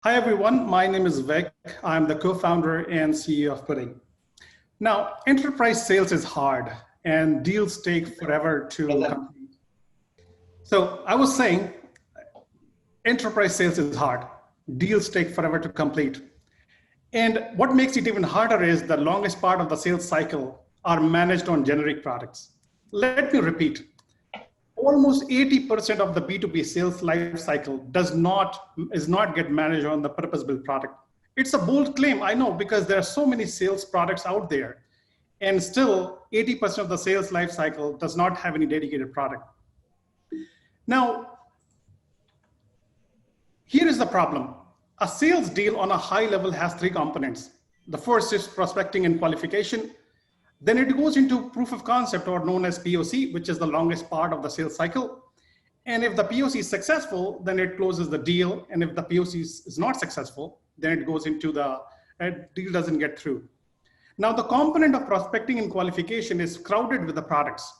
Hi, everyone. My name is Vik. I'm the co-founder and CEO of Pudding. Now, enterprise sales is hard and deals take forever to complete. So I was saying enterprise sales is hard. Deals take forever to complete. And what makes it even harder is the longest part of the sales cycle are managed on generic products. Let me repeat. Almost 80% of the B2B sales life cycle is not get managed on the purpose-built product. It's a bold claim, I know, because there are so many sales products out there, and still 80% of the sales life cycle does not have any dedicated product. Now, here is the problem. A sales deal on a high level has three components. The first is prospecting and qualification. Then it goes into proof of concept, or known as POC, which is the longest part of the sales cycle. And if the POC is successful, then it closes the deal. And if the POC is not successful, then it goes into the deal doesn't get through. Now, the component of prospecting and qualification is crowded with the products,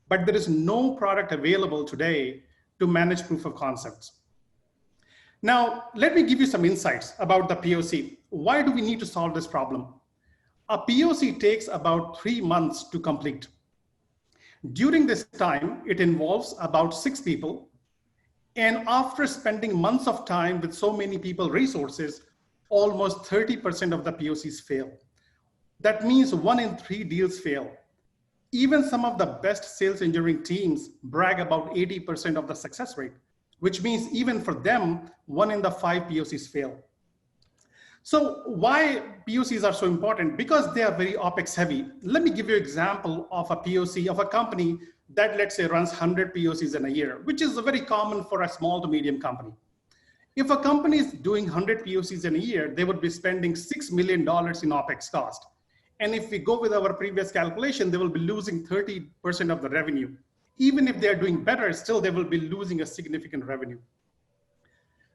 but there is no product available today to manage proof of concepts. Now, let me give you some insights about the POC. Why do we need to solve this problem? A POC takes about 3 months to complete. During this time, it involves about 6 people. And after spending months of time with so many people resources, almost 30% of the POCs fail. That means 1 in 3 deals fail. Even some of the best sales engineering teams brag about 80% of the success rate, which means even for them, 1 in the 5 POCs fail. So why POCs are so important? Because they are very OpEx heavy. Let me give you an example of a POC of a company that, let's say, runs 100 POCs in a year, which is very common for a small to medium company. If a company is doing 100 POCs in a year, they would be spending $6 million in OpEx cost. And if we go with our previous calculation, they will be losing 30% of the revenue. Even if they're doing better, still they will be losing a significant revenue.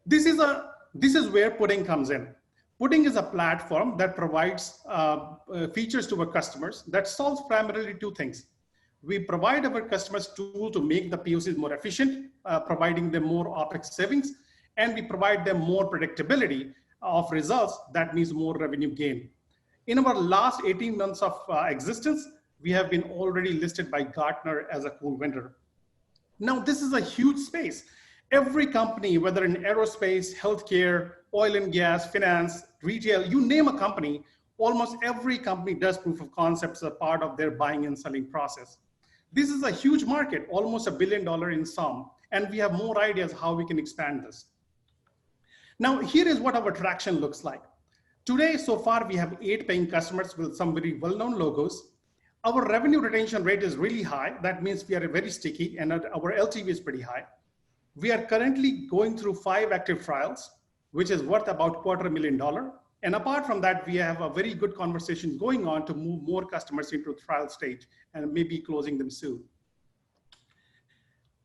This is where Pudding comes in. Pudding is a platform that provides features to our customers that solves primarily 2 things. We provide our customers tool to make the POCs more efficient, providing them more OpEx savings, and we provide them more predictability of results. That means more revenue gain. In our last 18 months of existence, we have been already listed by Gartner as a cool vendor. Now, this is a huge space. Every company, whether in aerospace, healthcare, oil and gas, finance, retail, you name a company, almost every company does proof of concepts as a part of their buying and selling process. This is a huge market, almost $1 billion in sum, and we have more ideas how we can expand this. Now, here is what our traction looks like. Today, so far, we have 8 paying customers with some very well-known logos. Our revenue retention rate is really high. That means we are very sticky, and our LTV is pretty high. We are currently going through 5 active trials, which is worth about $250,000. And apart from that, we have a very good conversation going on to move more customers into the trial stage and maybe closing them soon.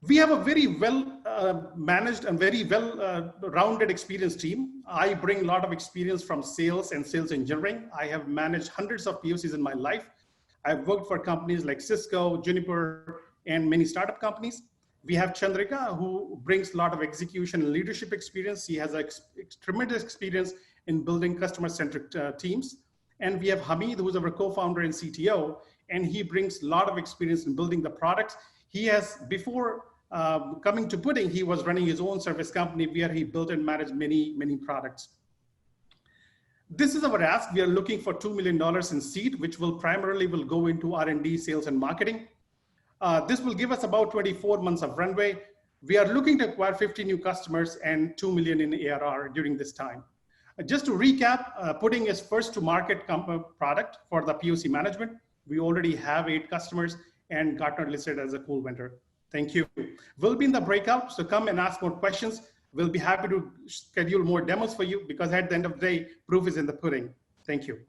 We have a very well managed and very well rounded experienced team. I bring a lot of experience from sales and sales engineering. I have managed hundreds of POCs in my life. I've worked for companies like Cisco, Juniper, and many startup companies. We have Chandrika, who brings a lot of execution and leadership experience. He has a tremendous experience in building customer-centric teams. And we have Hamid, who's our co-founder and CTO, and he brings a lot of experience in building the products. He has, before coming to Pudding, he was running his own service company where he built and managed many, many products. This is our ask. We are looking for $2 million in seed, which will primarily go into R&D, sales, and marketing. This will give us about 24 months of runway. We are looking to acquire 50 new customers and 2 million in ARR during this time. Just to recap, Pudding is first to market product for the POC management. We already have 8 customers and Gartner listed as a cool vendor. Thank you. We'll be in the breakout, so come and ask more questions. We'll be happy to schedule more demos for you because at the end of the day, proof is in the pudding. Thank you.